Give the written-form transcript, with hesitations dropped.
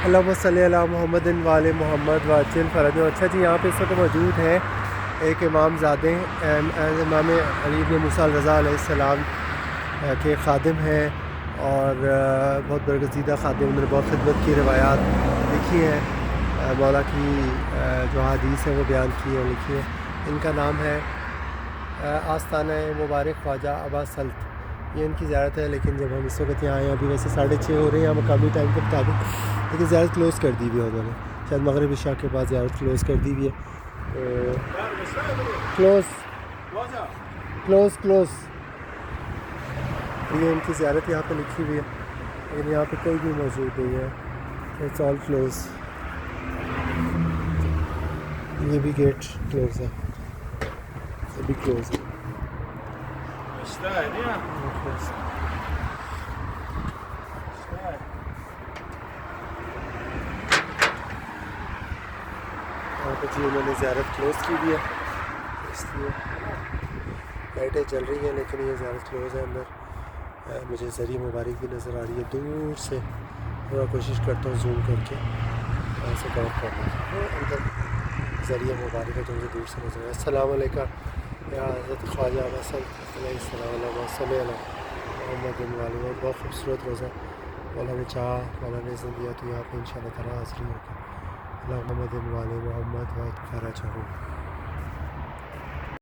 اللہم صلی علی محمد وعلی محمد واجل فرج. اچھا جی، یہاں پہ اس وقت موجود ہیں ایک امام زادے امام علی بن موسیٰ رضا علیہ السلام کے خادم ہیں، اور بہت برگزیدہ خادم. انہوں نے بہت خدمت کی، روایات لکھی ہیں، مولا کی جو حدیث ہے وہ بیان کی اور لکھی ہے. ان کا نام ہے آستانہ مبارک خواجہ ابا سلط. یہ ان کی زیارت ہے، لیکن جب ہم اس وقت یہاں آئے ہیں، ابھی ویسے 6:30 ہو رہے ہیں مقامی ٹائم کے مطابق، لیکن زیارت کلوز کر دی ہوئی ہے انہوں نے. شاید مغرب عشاء کے بعد زیارت کلوز کر دی ہوئی ہے. کلوز. یہ ان کی زیارت یہاں پہ لکھی ہوئی ہے، لیکن یہاں پہ کوئی بھی موجود نہیں ہے. It's all close. یہ بھی گیٹ کلوز ہے، یہ بھی کلوز ہے. یہاں پہ جی انہوں نے زیارت کلوز کی ہوئی ہے، اس لیے لائٹیں چل رہی ہیں، لیکن یہ زیارت کلوز ہے. اندر مجھے ذریعہ مبارک بھی نظر آ رہی ہے دور سے. تھوڑا کوشش کرتا ہوں زوم کر کے وہاں سے کور کرنے کی. اندر ذریعہ مبارک ہے جو مجھے دور سے نظر آ رہا ہے. السلام علیکم یا حضرت خواجہ ابا سلط علیہ السلام. علیہ صلی اللہ محمد وعلیہ. بہت خوبصورت روزہ مولا نے چاہا، مولا نے عزت دیا تو یہاں پہ انشاءاللہ تعالیٰ حاضری ہوگی. اللہ محمد وعلیہ محمد و فرج ہو.